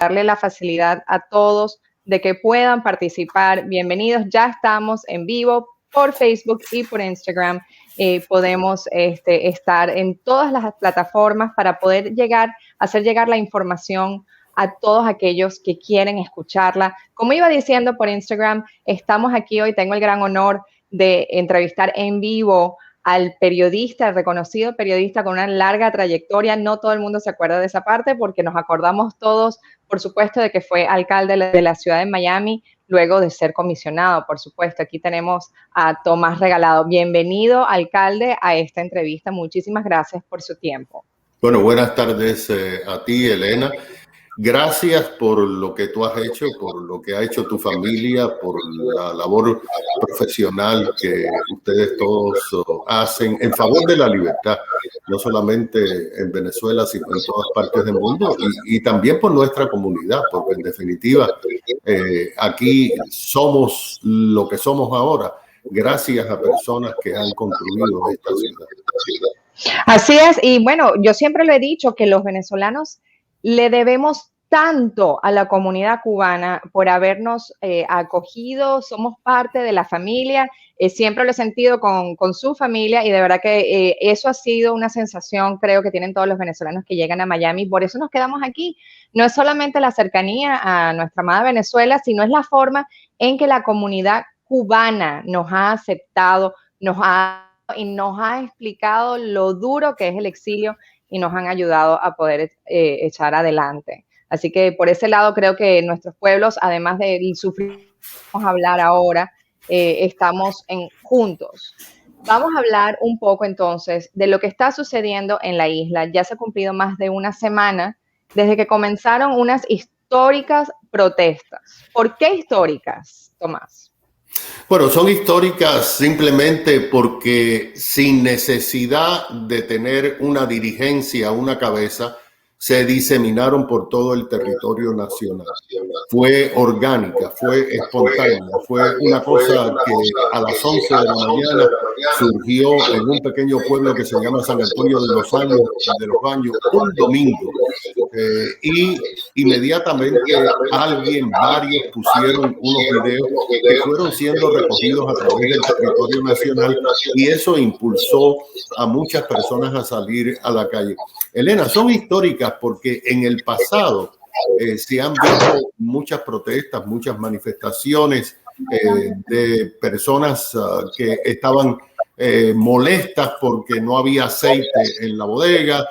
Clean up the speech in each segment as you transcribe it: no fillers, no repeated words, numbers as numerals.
darle la facilidad a todos de que puedan participar. Bienvenidos, ya estamos en vivo por Facebook y por Instagram. Podemos estar en todas las plataformas para poder hacer llegar la información a todos aquellos que quieren escucharla. Como iba diciendo por Instagram, estamos aquí hoy, tengo el gran honor de entrevistar en vivo al periodista, el reconocido periodista con una larga trayectoria. No todo el mundo se acuerda de esa parte porque nos acordamos todos, por supuesto, de que fue alcalde de la ciudad de Miami, luego de ser comisionado, por supuesto. Aquí tenemos a Tomás Regalado. Bienvenido, alcalde, a esta entrevista. Muchísimas gracias por su tiempo. Bueno, buenas tardes a ti, Elena. Gracias por lo que tú has hecho, por lo que ha hecho tu familia, por la labor profesional que ustedes todos hacen en favor de la libertad, no solamente en Venezuela, sino en todas partes del mundo y también por nuestra comunidad, porque en definitiva aquí somos lo que somos ahora, gracias a personas que han construido esta ciudad. Así es, y bueno, yo siempre lo he dicho que los venezolanos le debemos tanto a la comunidad cubana por habernos acogido, somos parte de la familia, siempre lo he sentido con su familia y de verdad que eso ha sido una sensación, creo que tienen todos los venezolanos que llegan a Miami, por eso nos quedamos aquí. No es solamente la cercanía a nuestra amada Venezuela, sino es la forma en que la comunidad cubana nos ha aceptado, nos ha explicado lo duro que es el exilio y nos han ayudado a poder echar adelante. Así que por ese lado creo que nuestros pueblos, además de sufrir, vamos a hablar ahora, estamos juntos. Vamos a hablar un poco entonces de lo que está sucediendo en la isla. Ya se ha cumplido más de una semana desde que comenzaron unas históricas protestas. ¿Por qué históricas, Tomás? Bueno, son históricas simplemente porque sin necesidad de tener una dirigencia, una cabeza, se diseminaron por todo el territorio nacional. Fue orgánica, fue espontánea, fue una cosa que a las 11 de la mañana surgió en un pequeño pueblo que se llama San Antonio de los Baños, un domingo. Y inmediatamente varios pusieron unos videos que fueron siendo recogidos a través del territorio nacional y eso impulsó a muchas personas a salir a la calle. Elena, son históricas porque en el pasado se han visto muchas protestas, muchas manifestaciones de personas que estaban molestas porque no había aceite en la bodega,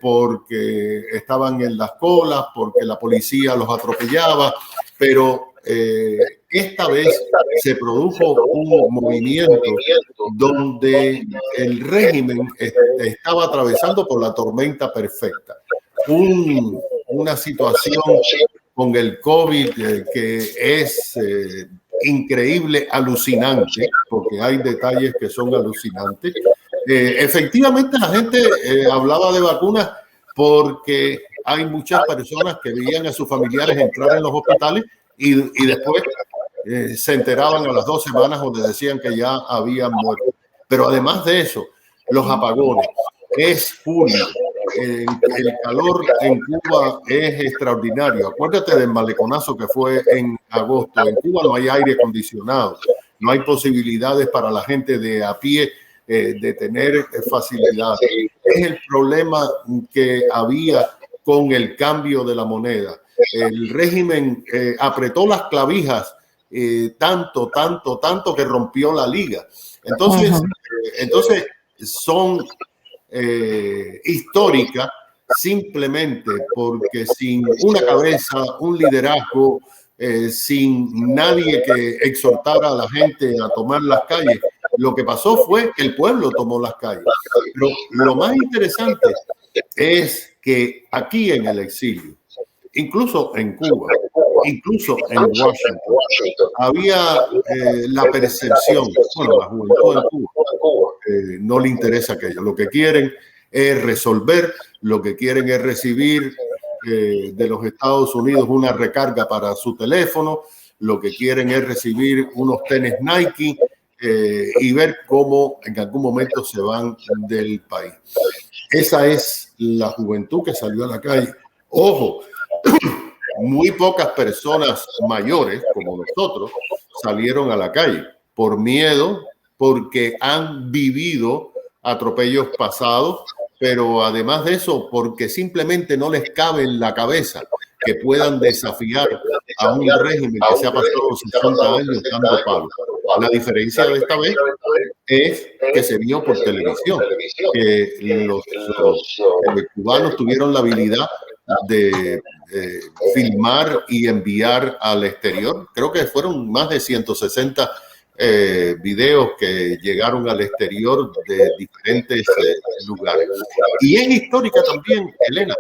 porque estaban en las colas, porque la policía los atropellaba, pero esta vez se produjo un movimiento donde el régimen estaba atravesando por la tormenta perfecta. Una situación con el COVID que es increíble, alucinante, porque hay detalles que son alucinantes. Efectivamente, la gente hablaba de vacunas porque hay muchas personas que veían a sus familiares entrar en los hospitales y después se enteraban a las 2 semanas donde decían que ya habían muerto. Pero además de eso, los apagones. Es julio. El calor en Cuba es extraordinario. Acuérdate del maleconazo que fue en agosto. En Cuba no hay aire acondicionado, no hay posibilidades para la gente de a pie de tener facilidad. Es el problema que había con el cambio de la moneda. El régimen apretó las clavijas tanto que rompió la liga. Entonces son históricas simplemente porque sin una cabeza, un liderazgo, sin nadie que exhortara a la gente a tomar las calles. Lo que pasó fue que el pueblo tomó las calles. Pero lo más interesante es que aquí en el exilio, incluso en Cuba, incluso en Washington, había la percepción, bueno, la juventud en Cuba no le interesa aquello. Lo que quieren es resolver, lo que quieren es recibir de los Estados Unidos una recarga para su teléfono, lo que quieren es recibir unos tenis Nike y ver cómo en algún momento se van del país. Esa es la juventud que salió a la calle. Ojo, muy pocas personas mayores como nosotros salieron a la calle por miedo, porque han vivido atropellos pasados, pero además de eso, porque simplemente no les cabe en la cabeza que puedan desafiar a un régimen que se ha pasado 60 años dando palos. La diferencia de esta vez es que se vio por televisión, que los cubanos tuvieron la habilidad de filmar y enviar al exterior. Creo que fueron más de 160 videos que llegaron al exterior de diferentes lugares. Y es histórica también, Elena,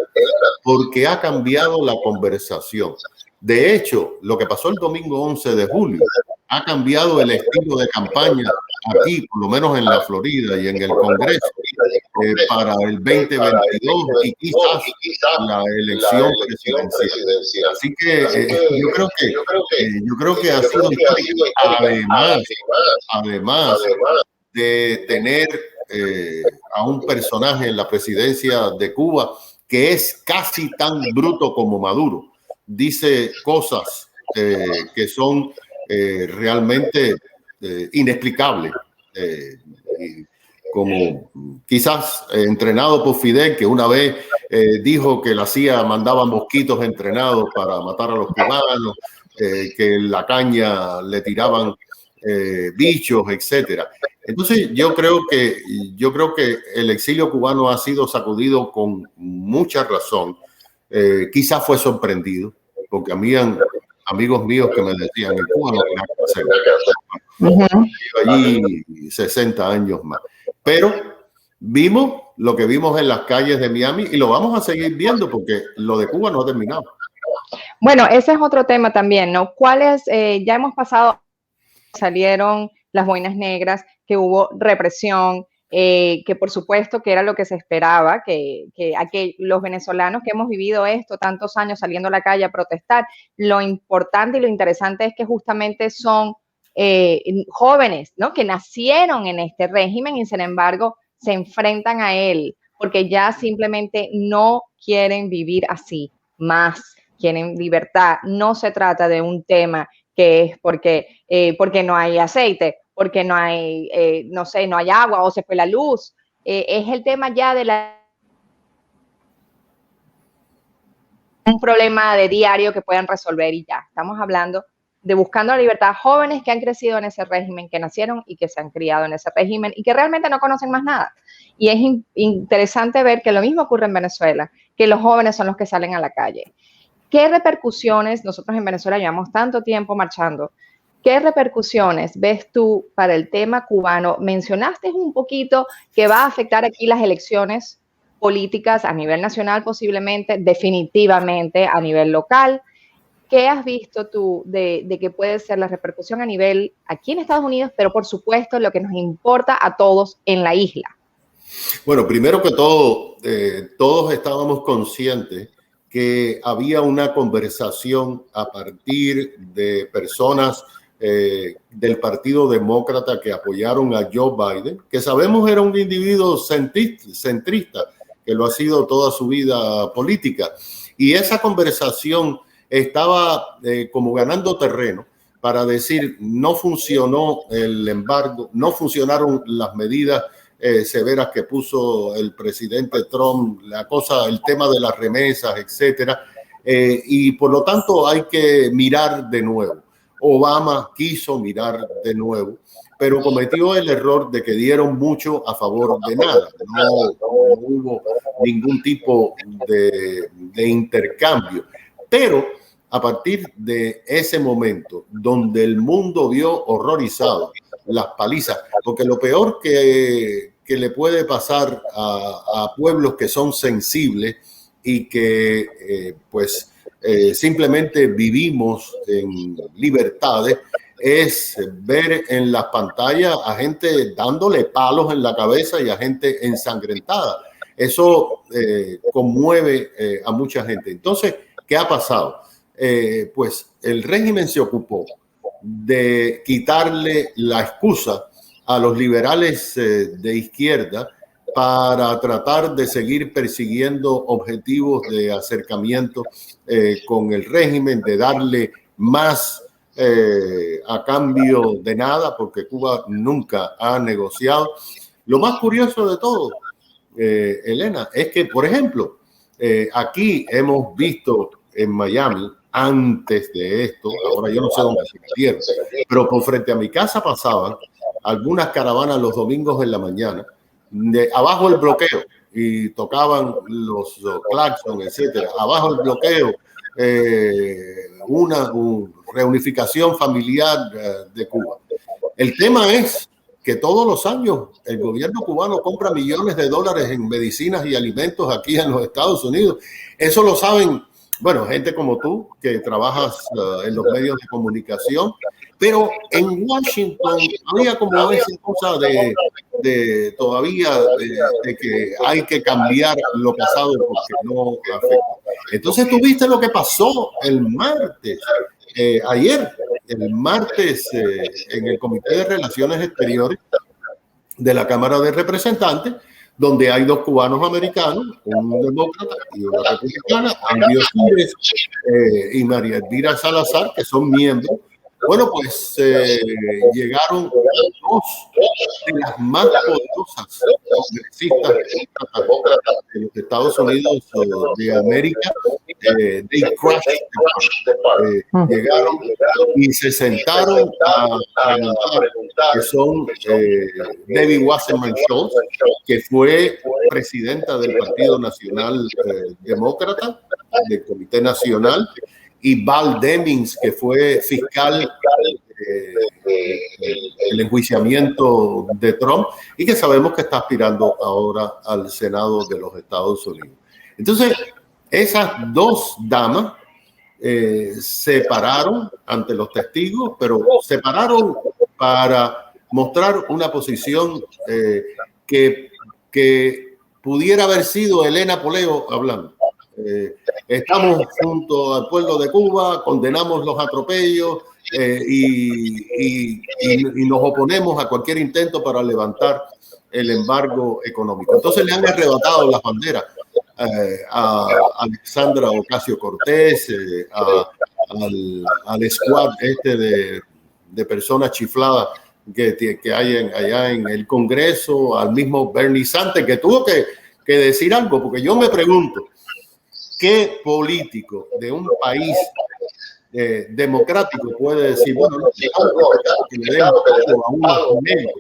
porque ha cambiado la conversación. De hecho, lo que pasó el domingo 11 de julio ha cambiado el estilo de campaña aquí, por lo menos en la Florida y en el Congreso, para el 2022 y quizás la elección presidencial. Así que yo creo que ha sido histórico. Además de tener a un personaje en la presidencia de Cuba que es casi tan bruto como Maduro. Dice cosas que son realmente inexplicables, como quizás entrenado por Fidel, que una vez dijo que la CIA mandaba mosquitos entrenados para matar a los cubanos, que en la caña le tiraban bichos, etcétera. Entonces yo creo que el exilio cubano ha sido sacudido con mucha razón. Quizás fue sorprendido, porque habían amigos míos que me decían en Cuba no tenía que hacer. Allí 60 años más. Pero vimos lo que vimos en las calles de Miami y lo vamos a seguir viendo porque lo de Cuba no ha terminado. Bueno, ese es otro tema también, ¿no? ¿Cuáles? Ya hemos pasado, salieron las boinas negras, que hubo represión, que por supuesto que era lo que se esperaba, que los venezolanos que hemos vivido esto tantos años saliendo a la calle a protestar, lo importante y lo interesante es que justamente son jóvenes, ¿no? Que nacieron en este régimen y sin embargo se enfrentan a él porque ya simplemente no quieren vivir así más, quieren libertad. No se trata de un tema que es porque no hay aceite, porque no hay, no sé, no hay agua o se fue la luz. Es el tema ya de un problema de diario que puedan resolver y ya. Estamos hablando de buscando la libertad, jóvenes que han crecido en ese régimen, que nacieron y que se han criado en ese régimen y que realmente no conocen más nada. Y es interesante ver que lo mismo ocurre en Venezuela, que los jóvenes son los que salen a la calle. ¿Qué repercusiones, nosotros en Venezuela llevamos tanto tiempo marchando, qué repercusiones ves tú para el tema cubano? Mencionaste un poquito que va a afectar aquí las elecciones políticas a nivel nacional posiblemente, definitivamente a nivel local. ¿Qué has visto tú de que puede ser la repercusión a nivel aquí en Estados Unidos, pero por supuesto lo que nos importa a todos en la isla? Bueno, primero que todo, todos estábamos conscientes que había una conversación a partir de personas del Partido Demócrata que apoyaron a Joe Biden, que sabemos era un individuo centrista, que lo ha sido toda su vida política. Y esa conversación estaba como ganando terreno para decir no funcionó el embargo, no funcionaron las medidas severas que puso el presidente Trump, el tema de las remesas, etcétera, y por lo tanto hay que mirar de nuevo. Obama quiso mirar de nuevo, pero cometió el error de que dieron mucho a favor de nada. No hubo ningún tipo de intercambio. Pero a partir de ese momento, donde el mundo vio horrorizado las palizas, porque lo peor que le puede pasar a pueblos que son sensibles y que simplemente vivimos en libertades, es ver en las pantallas a gente dándole palos en la cabeza y a gente ensangrentada. Eso conmueve a mucha gente. Entonces, ¿qué ha pasado? Pues el régimen se ocupó de quitarle la excusa a los liberales de izquierda para tratar de seguir persiguiendo objetivos de acercamiento con el régimen, de darle más a cambio de nada, porque Cuba nunca ha negociado. Lo más curioso de todo, Elena, es que, por ejemplo, aquí hemos visto en Miami, antes de esto, ahora yo no sé dónde se metieron, pero por frente a mi casa pasaban algunas caravanas los domingos en la mañana, abajo el bloqueo, y tocaban los claxons, etcétera. Abajo el bloqueo, una reunificación familiar de Cuba. El tema es que todos los años el gobierno cubano compra millones de dólares en medicinas y alimentos aquí en los Estados Unidos. Eso lo saben, bueno, gente como tú, que trabajas en los medios de comunicación, pero en Washington había como esa cosa de todavía de que hay que cambiar lo pasado porque no afecta. Entonces, ¿tú viste lo que pasó el martes? Ayer, el martes, en el Comité de Relaciones Exteriores de la Cámara de Representantes, donde hay dos cubanos americanos, un demócrata y una republicana, Andy Osíris y María Elvira Salazar, que son miembros. Bueno, pues llegaron dos de las más poderosas congresistas de los Estados Unidos de América. Llegaron y se sentaron a preguntar, que son Debbie Wasserman Schultz, que fue presidenta del Partido Nacional Demócrata, del Comité Nacional, y Val Demings, que fue fiscal el enjuiciamiento de Trump y que sabemos que está aspirando ahora al Senado de los Estados Unidos. Entonces, esas dos damas se pararon ante los testigos, pero se pararon para mostrar una posición que pudiera haber sido Elena Poleo hablando. Estamos junto al pueblo de Cuba, condenamos los atropellos y nos oponemos a cualquier intento para levantar el embargo económico. Entonces le han arrebatado las banderas a Alexandra Ocasio-Cortez, al squad de personas chifladas que hay allá en el Congreso, al mismo Bernie Sanders, que tuvo que decir algo, porque yo me pregunto, ¿qué político de un país democrático puede decir, bueno, que le den a unos negros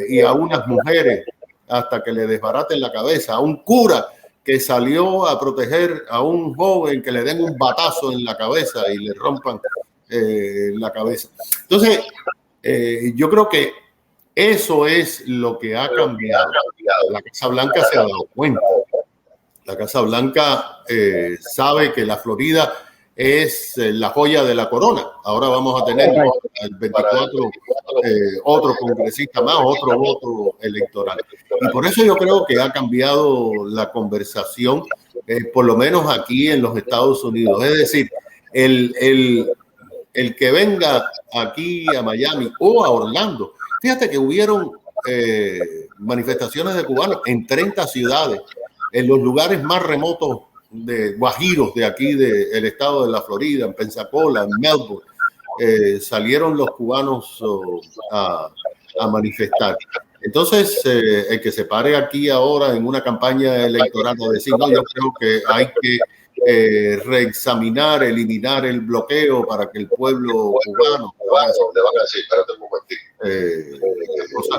y a unas mujeres hasta que le desbaraten la cabeza, a un cura que salió a proteger a un joven que le den un batazo en la cabeza y le rompan la cabeza? Entonces, yo creo que eso es lo que ha cambiado. La Casa Blanca se ha dado cuenta. La Casa Blanca sabe que la Florida es la joya de la corona. Ahora vamos a tener el 24 otro congresista más, otro voto electoral. Y por eso yo creo que ha cambiado la conversación, por lo menos aquí en los Estados Unidos. Es decir, el que venga aquí a Miami o a Orlando, fíjate que hubieron manifestaciones de cubanos en 30 ciudades, en los lugares más remotos de guajiros de aquí del estado de la Florida, en Pensacola, en Melbourne. Salieron los cubanos a manifestar. Entonces, el que se pare aquí ahora en una campaña electoral a decir, no, yo creo que hay que reexaminar, eliminar el bloqueo para que el pueblo cubano... Le van a decir, espérate un momentito.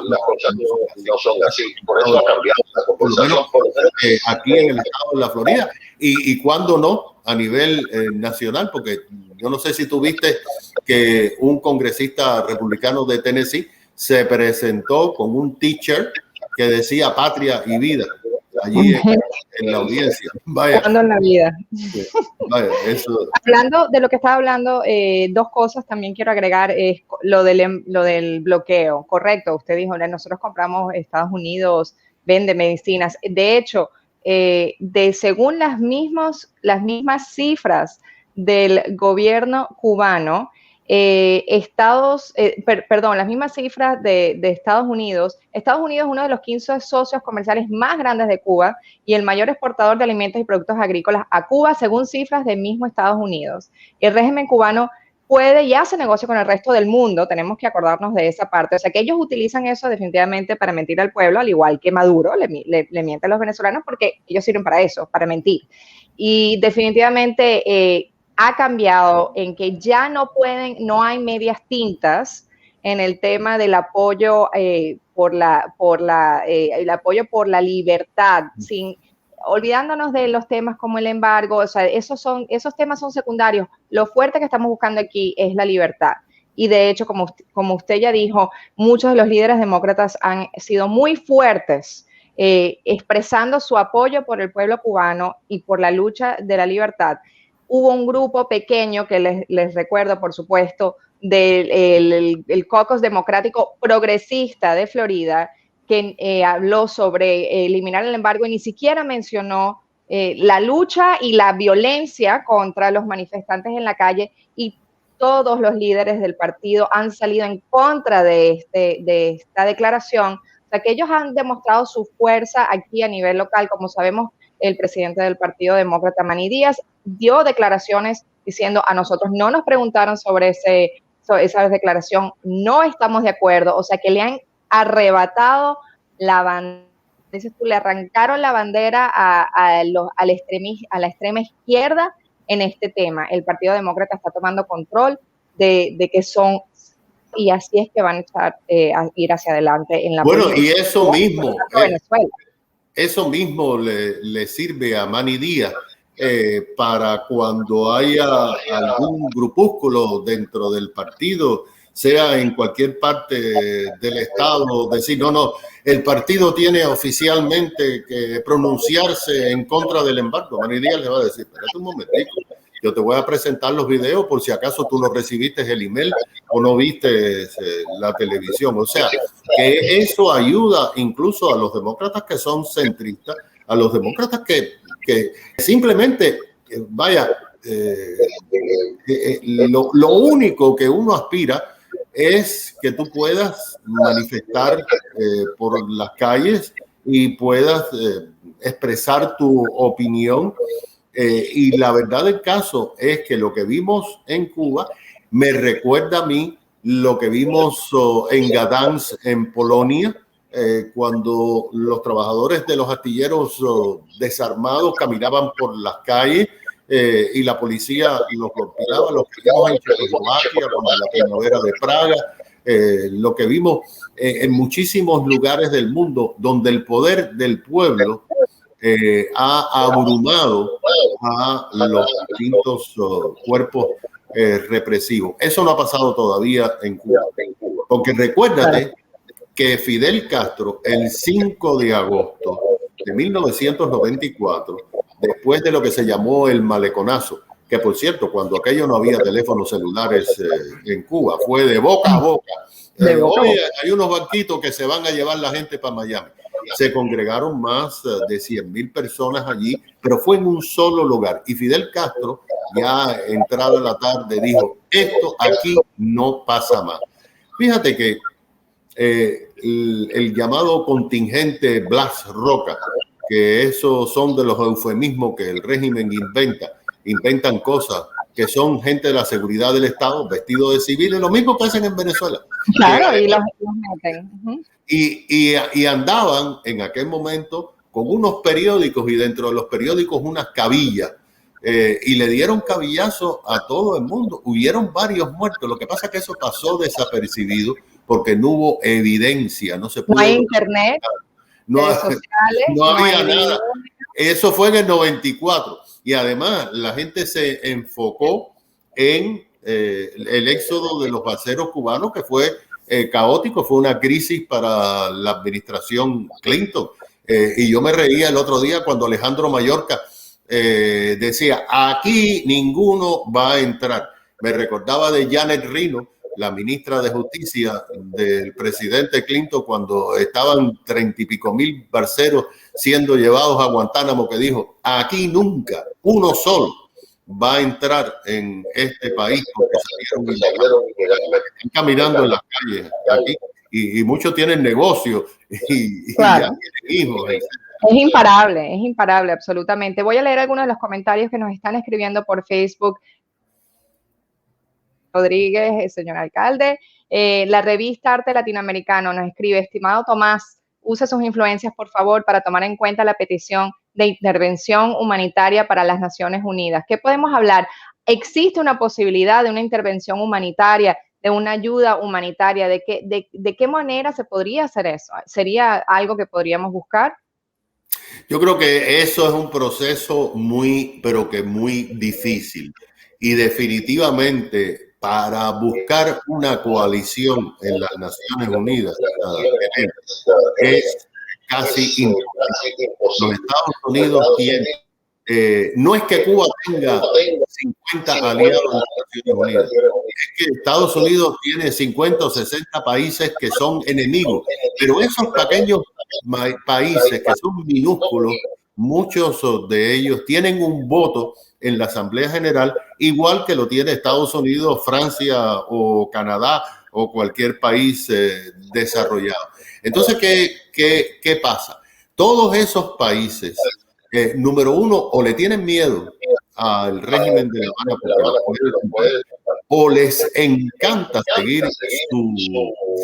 Las cosas no son así. Por eso ha cambiado la conversación. Aquí en el estado de la Florida y cuando no, a nivel nacional, porque yo no sé si tú viste que un congresista republicano de Tennessee se presentó con un t-shirt que decía patria y vida allí en la audiencia. Vaya. En la vida. Sí, vaya, eso. Hablando de lo que estaba hablando, dos cosas también quiero agregar, es lo del bloqueo. Correcto, usted dijo, nosotros compramos, Estados Unidos vende medicinas. De hecho, según las mismas cifras del gobierno cubano, las mismas cifras de Estados Unidos. Estados Unidos es uno de los 15 socios comerciales más grandes de Cuba y el mayor exportador de alimentos y productos agrícolas a Cuba, según cifras del mismo Estados Unidos. El régimen cubano puede y hace negocio con el resto del mundo, tenemos que acordarnos de esa parte. O sea, que ellos utilizan eso definitivamente para mentir al pueblo, al igual que Maduro le miente a los venezolanos, porque ellos sirven para eso, para mentir. Y definitivamente ha cambiado en que ya no hay medias tintas en el tema del apoyo el apoyo por la libertad, olvidándonos de los temas como el embargo. O sea, esos temas son secundarios. Lo fuerte que estamos buscando aquí es la libertad. Y de hecho, como usted ya dijo, muchos de los líderes demócratas han sido muy fuertes expresando su apoyo por el pueblo cubano y por la lucha de la libertad. Hubo un grupo pequeño que les recuerdo, por supuesto, del Caucus Democrático Progresista de Florida, que habló sobre eliminar el embargo y ni siquiera mencionó la lucha y la violencia contra los manifestantes en la calle, y todos los líderes del partido han salido en contra de esta declaración. O sea, que ellos han demostrado su fuerza aquí a nivel local. Como sabemos, el presidente del Partido Demócrata, Manny Díaz, dio declaraciones diciendo: a nosotros no nos preguntaron sobre esa declaración, no estamos de acuerdo. O sea, que le han arrebatado la bandera, dices tú, le arrancaron la bandera a la extrema izquierda en este tema. El Partido Demócrata está tomando control de que son, y así es que van a ir hacia adelante en la política. Bueno, y eso mismo, eso mismo le sirve a Manny Díaz para cuando haya algún grupúsculo dentro del partido, sea en cualquier parte del estado, decir: no, el partido tiene oficialmente que pronunciarse en contra del embargo. Manny Díaz le va a decir: espérate un momentito, yo te voy a presentar los videos por si acaso tú no recibiste el email o no viste la televisión. O sea, que eso ayuda incluso a los demócratas que son centristas, a los demócratas que simplemente, lo único que uno aspira es que tú puedas manifestar por las calles y puedas expresar tu opinión. Y la verdad del caso es que lo que vimos en Cuba me recuerda a mí lo que vimos en Gdansk, en Polonia, cuando los trabajadores de los astilleros desarmados caminaban por las calles y la policía los golpeaba. Lo que vimos en Checoslovaquia, con la primavera de Praga, lo que vimos en muchísimos lugares del mundo donde el poder del pueblo ha abrumado a los distintos cuerpos represivos. Eso no ha pasado todavía en Cuba, porque recuérdate que Fidel Castro, el 5 de agosto de 1994, después de lo que se llamó el maleconazo, que por cierto, cuando aquello no había teléfonos celulares en Cuba, fue de boca a boca. Oye, hay unos banquitos que se van a llevar la gente para Miami. Se congregaron más de 100,000 personas allí, pero fue en un solo lugar. Y Fidel Castro, ya entrada la tarde, dijo: esto aquí no pasa más. Fíjate que el llamado contingente Blas Roca, que esos son de los eufemismos que el régimen inventan cosas que son gente de la seguridad del Estado vestidos de civiles, lo mismo que hacen en Venezuela. Claro, y los meten. Y andaban en aquel momento con unos periódicos, y dentro de los periódicos unas cabillas, y le dieron cabillazo a todo el mundo. Hubieron varios muertos. Lo que pasa es que eso pasó desapercibido porque no hubo evidencia, no se pudo. No hay internet, redes sociales, no había nada. Eso fue en el 94. Y además la gente se enfocó en el éxodo de los balseros cubanos, que fue caótico, fue una crisis para la administración Clinton. Y yo me reía el otro día cuando Alejandro Mayorkas decía: aquí ninguno va a entrar. Me recordaba de Janet Reno, la ministra de Justicia del presidente Clinton, cuando estaban 30 y pico mil balseros siendo llevados a Guantánamo, que dijo: aquí nunca, uno solo. va a entrar en este país porque salieron ilegalmente. Están caminando en las calles aquí y muchos tienen negocios y Claro. ya tienen hijos. Es imparable, absolutamente. Voy a leer algunos de los comentarios que nos están escribiendo por Facebook. Rodríguez, señor alcalde. La revista Arte Latinoamericano nos escribe: estimado Tomás, use sus influencias, por favor, para tomar en cuenta la petición de intervención humanitaria para las Naciones Unidas. ¿Qué podemos hablar? ¿Existe una posibilidad de una intervención humanitaria, de una ayuda humanitaria? ¿De qué manera se podría hacer eso? ¿Sería algo que podríamos buscar? Yo creo que eso es un proceso pero que muy difícil. Y definitivamente para buscar una coalición en las Naciones Unidas es casi imposible. Los Estados Unidos tienen, no es que Cuba tenga 50 aliados en las Naciones Unidas, es que Estados Unidos tiene 50 o 60 países que son enemigos, pero esos pequeños países que son minúsculos, muchos de ellos tienen un voto en la Asamblea General, igual que lo tiene Estados Unidos, Francia o Canadá o cualquier país desarrollado. Entonces, ¿qué pasa? Todos esos países, número uno, o le tienen miedo al régimen de La Habana porque o les encanta seguir su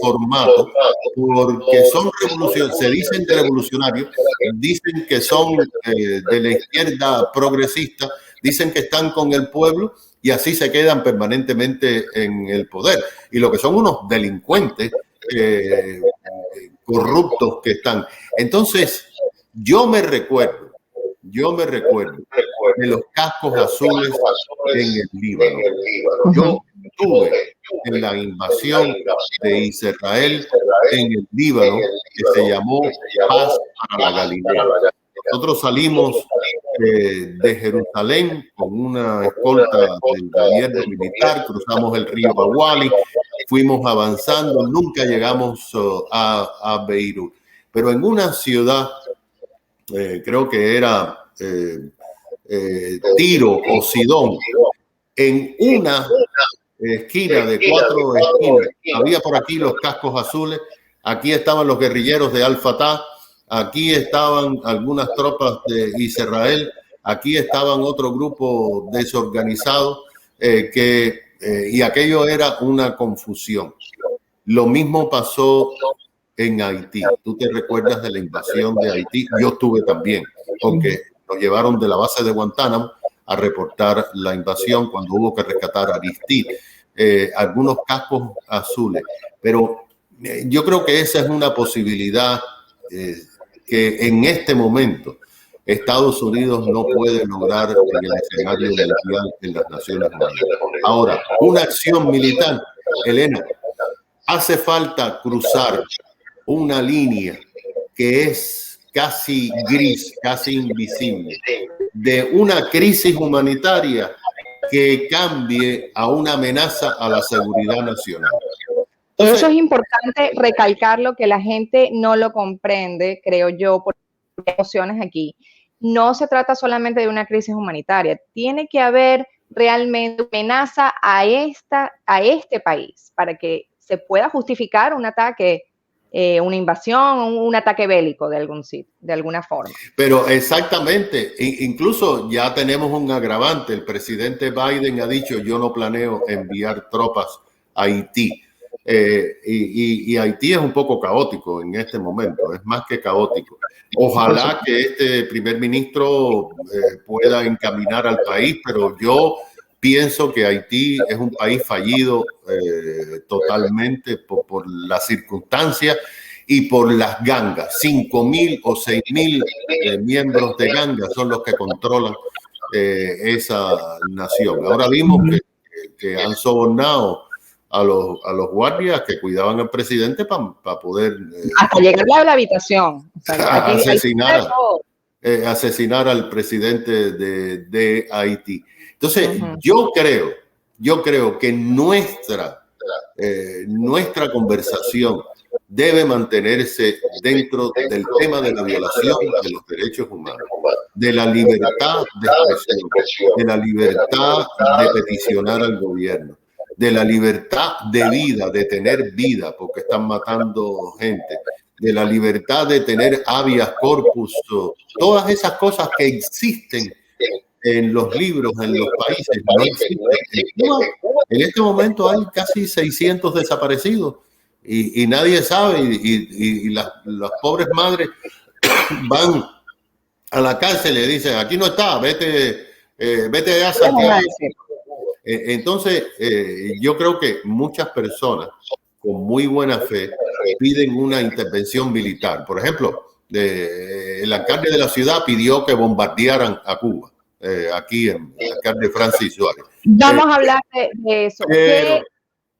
formato porque son revolucionarios, se dicen revolucionarios, dicen que son de la izquierda progresista, dicen que están con el pueblo y así se quedan permanentemente en el poder. Y lo que son unos delincuentes corruptos que están. Entonces, yo me recuerdo de los cascos azules en el Líbano. Yo estuve en la invasión de Israel en el Líbano, que se llamó Paz para la Galilea. Nosotros salimos de Jerusalén con una escolta del gobierno militar, cruzamos el río Bawali, fuimos avanzando, nunca llegamos a Beirut. Pero en una ciudad, creo que era Tiro o Sidón, en una esquina de 4 esquinas, había por aquí los cascos azules, aquí estaban los guerrilleros de Al-Fatah, aquí estaban algunas tropas de Israel, aquí estaban otro grupo desorganizado, y aquello era una confusión. Lo mismo pasó en Haití. ¿Tú te recuerdas de la invasión de Haití? Yo estuve también, porque nos llevaron de la base de Guantánamo a reportar la invasión cuando hubo que rescatar a Aristide. Algunos cascos azules. Pero yo creo que esa es una posibilidad que en este momento Estados Unidos no puede lograr en el escenario mundial en las Naciones Unidas. Ahora, una acción militar, Elena, hace falta cruzar una línea que es casi gris, casi invisible, de una crisis humanitaria que cambie a una amenaza a la seguridad nacional. Entonces, eso es importante recalcarlo, que la gente no lo comprende, creo yo, por emociones aquí. No se trata solamente de una crisis humanitaria, tiene que haber realmente amenaza a este país para que se pueda justificar un ataque, una invasión, un ataque bélico de algún sitio, de alguna forma. Pero exactamente, incluso ya tenemos un agravante. El presidente Biden ha dicho: yo no planeo enviar tropas a Haití. Y Haití es un poco caótico en este momento, es más que caótico. Ojalá que este primer ministro pueda encaminar al país, pero yo pienso que Haití es un país fallido totalmente por las circunstancias y por las gangas. 5.000 o 6.000 miembros de gangas son los que controlan esa nación. Ahora vimos que han sobornado a los guardias que cuidaban al presidente para poder hasta llegar a la habitación, o sea, asesinar al presidente de Haití. Entonces, yo creo que nuestra conversación debe mantenerse dentro del tema de la violación de los derechos humanos. de la libertad de expresión, de la libertad de peticionar al gobierno, de la libertad de vida, de tener vida, porque están matando gente, de la libertad de tener habeas corpus, todas esas cosas que existen en los libros, en los países, no existen. En Cuba, en este momento hay casi 600 desaparecidos y nadie sabe, y las pobres madres van a la cárcel y le dicen, aquí no está, vete a Santiago. Entonces, yo creo que muchas personas con muy buena fe piden una intervención militar. Por ejemplo, el alcalde de la ciudad pidió que bombardearan a Cuba, aquí en el alcalde Francis Suárez. Vamos a hablar de eso.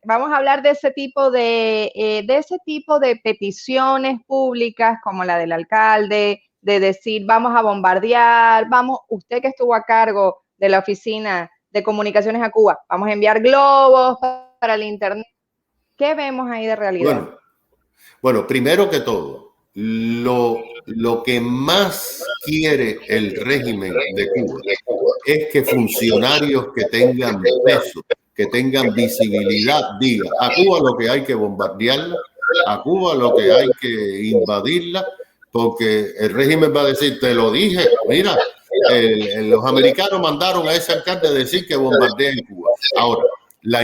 Vamos a hablar de ese tipo de peticiones públicas como la del alcalde, de decir vamos a bombardear, usted que estuvo a cargo de la oficina de comunicaciones a Cuba, vamos a enviar globos para el internet. ¿Qué vemos ahí de realidad? Bueno, primero que todo, lo que más quiere el régimen de Cuba es que funcionarios que tengan peso, que tengan visibilidad, digan a Cuba lo que hay que bombardearla, a Cuba lo que hay que invadirla, porque el régimen va a decir, te lo dije, mira, los americanos mandaron a ese alcalde a decir que bombardeen Cuba. Ahora, la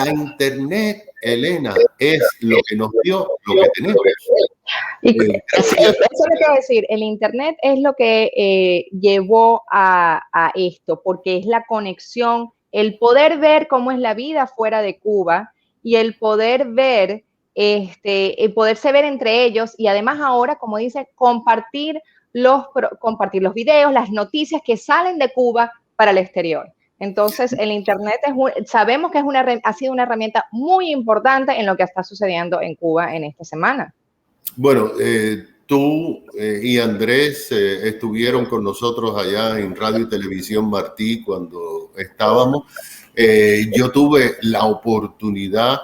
internet, Elena, es lo que nos dio lo que tenemos. Eso es lo que voy a decir. El internet es lo que llevó a esto, porque es la conexión, el poder ver cómo es la vida fuera de Cuba y el poder ver, el poderse ver entre ellos y además ahora, como dice, compartir los videos, las noticias que salen de Cuba para el exterior. Entonces, el internet sabemos que ha sido una herramienta muy importante en lo que está sucediendo en Cuba en esta semana. Bueno, tú y Andrés estuvieron con nosotros allá en Radio y Televisión Martí cuando estábamos. Yo tuve la oportunidad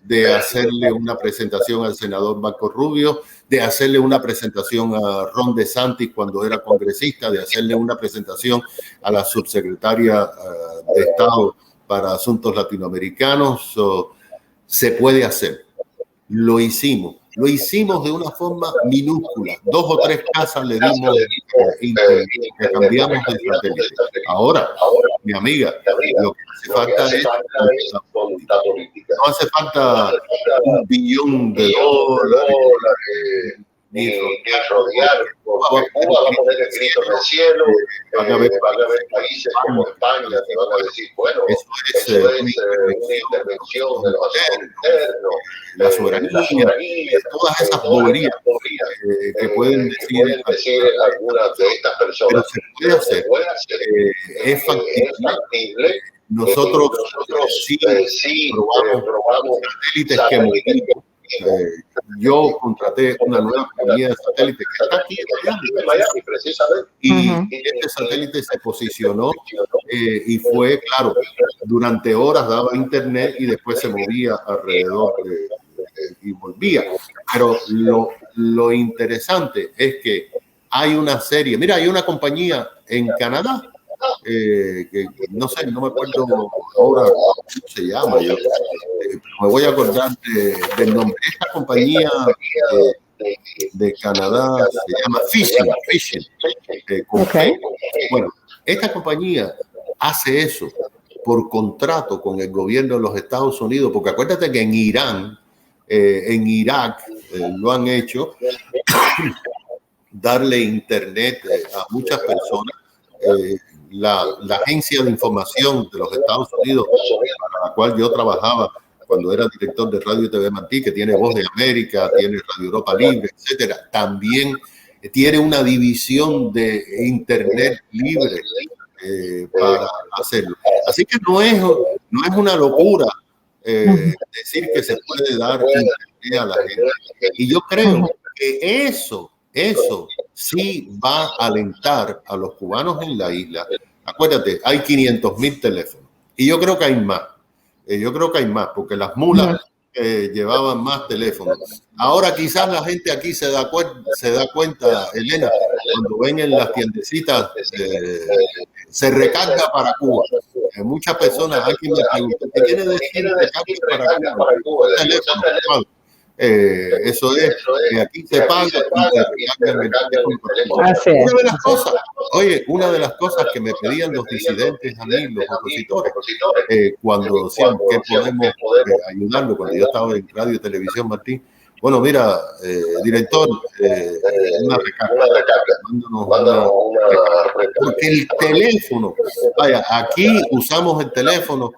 de hacerle una presentación al senador Marco Rubio, de hacerle una presentación a Ron DeSantis cuando era congresista, de hacerle una presentación a la subsecretaria de Estado para Asuntos Latinoamericanos. Se puede hacer. Lo hicimos de una forma minúscula. 2 o 3 casas le dimos que cambiamos de satélite. Ahora, mi amiga, lo que hace falta es voluntad política. No hace falta $1 billón ni rodear. Cuba va a poner el grito en el cielo. Van a haber países como España que van a decir, bueno, eso es una intervención de los asuntos internos, la soberanía, todas esas boberías que pueden decir algunas de estas personas. Pero se puede hacer. Es factible. Nosotros sí probamos satélites que movimos. Yo contraté una nueva compañía de satélite que está aquí en Miami, precisamente, y este satélite se posicionó y fue, claro, durante horas daba internet y después se movía alrededor y volvía. Pero lo interesante es que hay una serie, mira, hay una compañía en Canadá que no sé, no me acuerdo ahora cómo se llama, me voy a acordar del nombre. Esta compañía de Canadá se llama Fishing. Bueno, esta compañía hace eso por contrato con el gobierno de los Estados Unidos, porque acuérdate que en Irán, en Irak lo han hecho, darle internet a muchas personas. La Agencia de Información de los Estados Unidos, para la cual yo trabajaba cuando era director de Radio y TV Martí, que tiene Voz de América, tiene Radio Europa Libre, etcétera, también tiene una división de internet libre para hacerlo. Así que no es una locura decir que se puede dar internet a la gente. Y yo creo que eso sí va a alentar a los cubanos en la isla. Acuérdate, hay 500,000 teléfonos. Y yo creo que hay más. Porque las mulas llevaban más teléfonos. Ahora quizás la gente aquí se da cuenta, Elena, cuando ven en las tiendecitas, se recarga para Cuba. Muchas personas aquí me preguntan, ¿qué quiere decir recarga para Cuba? El teléfono, eso es, que aquí se paga y se recarga el teléfono para Cuba. Una de las cosas que me pedían los disidentes a mí, los opositores, cuando decían que podemos ayudarlo, cuando yo estaba en radio y televisión, Martín, bueno, mira, director, una recarga, porque el teléfono, vaya, aquí usamos el teléfono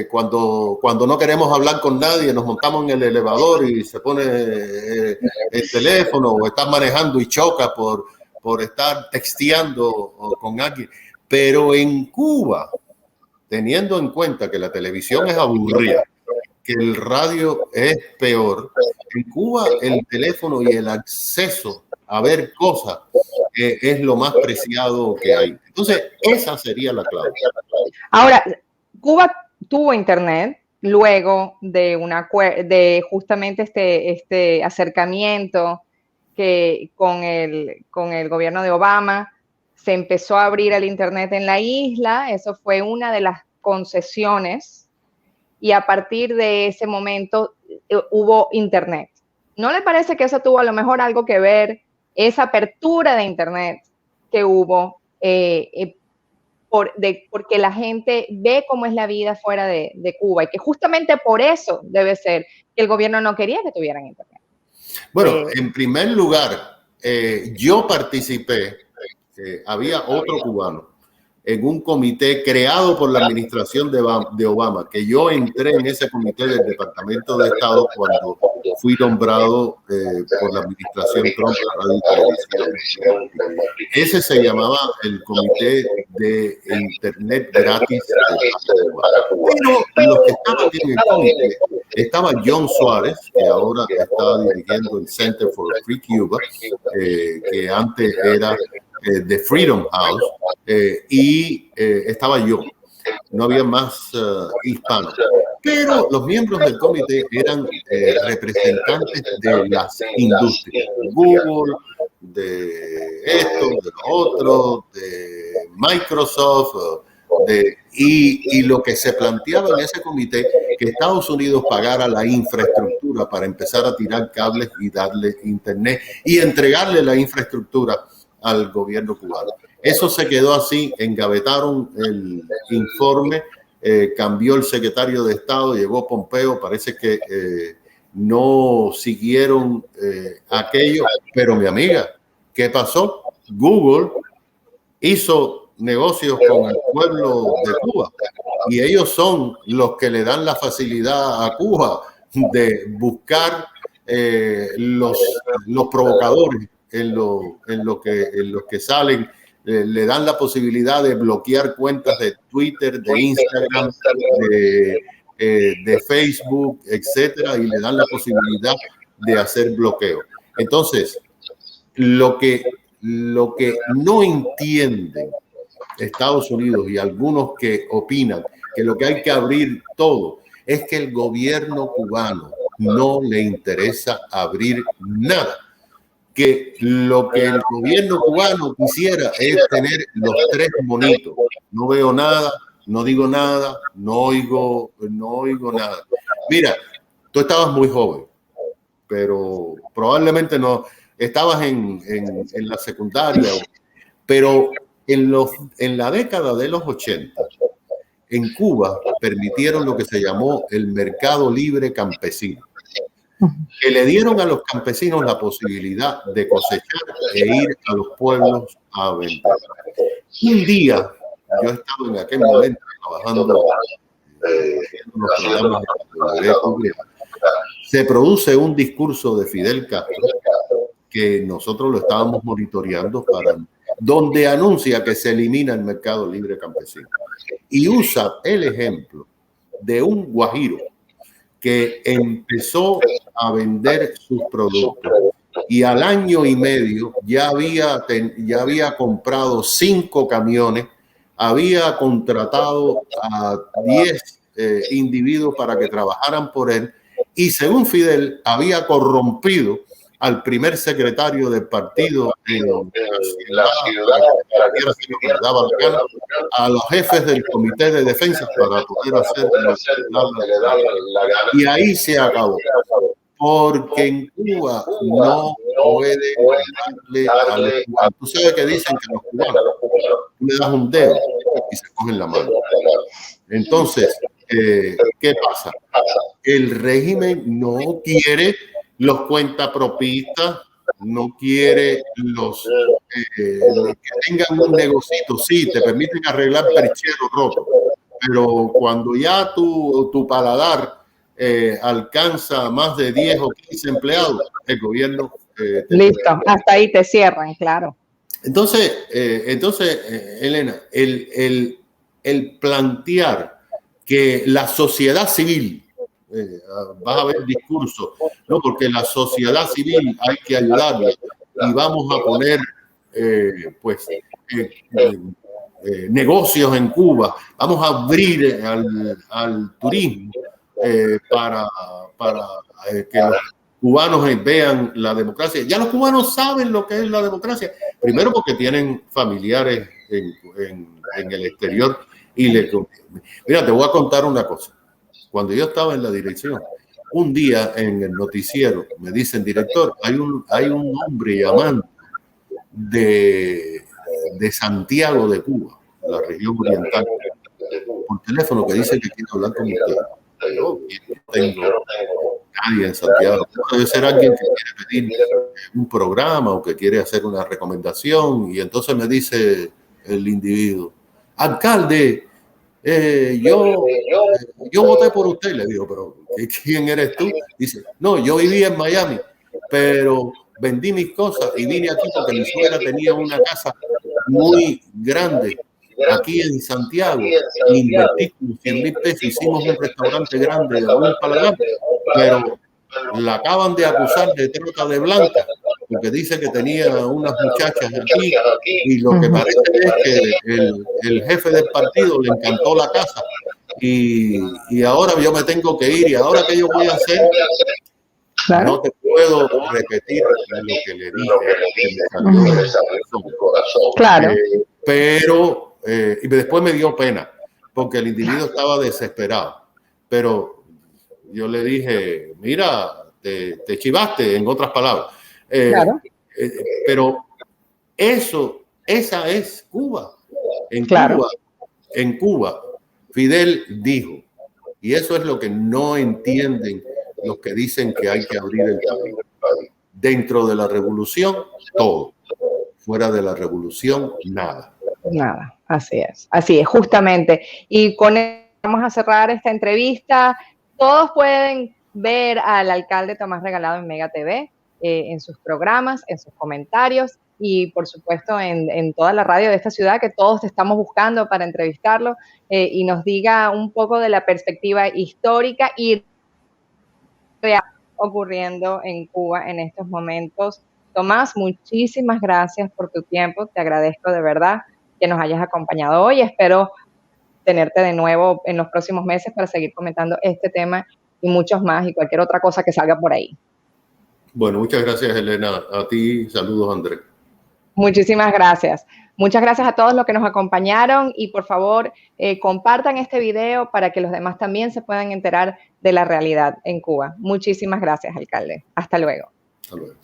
cuando no queremos hablar con nadie, nos montamos en el elevador y se pone el teléfono, o estás manejando y choca por estar texteando con alguien. Pero en Cuba, teniendo en cuenta que la televisión es aburrida, que el radio es peor, en Cuba el teléfono y el acceso a ver cosas es lo más preciado que hay. Entonces, esa sería la clave. Ahora, Cuba tuvo internet luego de justamente este acercamiento que con el gobierno de Obama se empezó a abrir el internet en la isla. Eso fue una de las concesiones y a partir de ese momento hubo internet. ¿No le parece que eso tuvo a lo mejor algo que ver, esa apertura de internet que hubo, porque la gente ve cómo es la vida fuera de Cuba y que justamente por eso debe ser que el gobierno no quería que tuvieran internet? Bueno, en primer lugar, yo participé, había otro cubano en un comité creado por la administración de Obama, que yo entré en ese comité del Departamento de Estado cuando fui nombrado por la administración Trump a Radio y Televisión. Ese se llamaba el Comité de Internet Gratis para Cuba. Pero los que estaban en el comité estaba John Suárez, que ahora está dirigiendo el Center for Free Cuba, que antes era de Freedom House, y estaba yo. No había más hispanos. Pero los miembros del comité eran representantes de las industrias, de Google, de esto, de lo otro, de Microsoft, y lo que se planteaba en ese comité, que Estados Unidos pagara la infraestructura para empezar a tirar cables y darle internet y entregarle la infraestructura al gobierno cubano. Eso se quedó así, engavetaron el informe, cambió el secretario de Estado, llegó Pompeo, parece que no siguieron aquello, pero mi amiga, ¿qué pasó? Google hizo negocios con el pueblo de Cuba y ellos son los que le dan la facilidad a Cuba de buscar los provocadores en lo que salen, le dan la posibilidad de bloquear cuentas de Twitter, de Instagram, de Facebook, etcétera, y le dan la posibilidad de hacer bloqueo. Entonces, lo que no entienden Estados Unidos y algunos que opinan que lo que hay que abrir todo es que el gobierno cubano no le interesa abrir nada. Que lo que el gobierno cubano quisiera es tener los tres monitos. No veo nada, no digo nada, no oigo nada. Mira, tú estabas muy joven, pero probablemente no estabas en la secundaria, pero en la década de los 80, en Cuba permitieron lo que se llamó el mercado libre campesino, que le dieron a los campesinos la posibilidad de cosechar e ir a los pueblos a vender. Un día, yo estaba en aquel momento trabajando en los programas de Cuba, se produce un discurso de Fidel Castro que nosotros lo estábamos monitoreando, donde anuncia que se elimina el mercado libre campesino y usa el ejemplo de un guajiro que empezó a vender sus productos y al año y medio ya había comprado 5 camiones, había contratado a 10 individuos para que trabajaran por él y según Fidel había corrompido al primer secretario del partido en la ciudad, a los jefes del comité de defensa para poder hacer lo que le daba la gana. Y ahí se acabó. Porque en Cuba no puede darle a los cubanos. Tú sabes que dicen que los cubanos, tú le das un dedo y se cogen la mano. Entonces, ¿qué pasa? El régimen no quiere los cuentapropistas, no quiere los que tengan un negocito. Sí, te permiten arreglar percheros rotos, pero cuando ya tu paladar alcanza más de 10 o 15 empleados, el gobierno... listo, hasta ahí te cierran, claro. Entonces, Elena, el plantear que la sociedad civil, vas a ver discursos, no, porque la sociedad civil hay que ayudarla y vamos a poner negocios en Cuba, vamos a abrir al turismo para que los cubanos vean la democracia. Ya los cubanos saben lo que es la democracia, primero porque tienen familiares en el exterior y mira, te voy a contar una cosa. Cuando yo estaba en la dirección, un día en el noticiero me dicen, director, hay un hombre llamando de Santiago de Cuba, la región oriental, por teléfono, que dice que quiere hablar con usted. Yo no tengo nadie en Santiago. Debe ser alguien que quiere pedir un programa o que quiere hacer una recomendación. Y entonces me dice el individuo, alcalde, yo voté por usted. Le digo, pero ¿quién eres tú? Dice, no, yo vivía en Miami, pero vendí mis cosas y vine aquí porque mi suegra tenía una casa muy grande aquí en Santiago. Invertí como 100,000 pesos, hicimos un restaurante grande, un paladar, pero la acaban de acusar de trata de blanca porque dice que tenía unas muchachas aquí y lo que parece es que el jefe del partido le encantó la casa y ahora yo me tengo que ir y ahora ¿qué yo voy a hacer? Claro. No te puedo repetir lo que le dije. Claro. Pero y después me dio pena porque el individuo estaba desesperado, pero yo le dije, mira, te chivaste, en otras palabras. Claro. Pero esa es Cuba. En Cuba, Fidel dijo, y eso es lo que no entienden los que dicen que hay que abrir el país. Dentro de la revolución, todo. Fuera de la revolución, nada. Nada, así es, justamente. Y con eso vamos a cerrar esta entrevista. Todos pueden ver al alcalde Tomás Regalado en Mega TV, en sus programas, en sus comentarios y por supuesto en toda la radio de esta ciudad que todos estamos buscando para entrevistarlo y nos diga un poco de la perspectiva histórica y real ocurriendo en Cuba en estos momentos. Tomás, muchísimas gracias por tu tiempo, te agradezco de verdad que nos hayas acompañado hoy. Espero tenerte de nuevo en los próximos meses para seguir comentando este tema y muchos más y cualquier otra cosa que salga por ahí. Bueno, muchas gracias, Elena. A ti, saludos, Andrés. Muchísimas gracias. Muchas gracias a todos los que nos acompañaron y por favor compartan este video para que los demás también se puedan enterar de la realidad en Cuba. Muchísimas gracias, alcalde. Hasta luego. Hasta luego.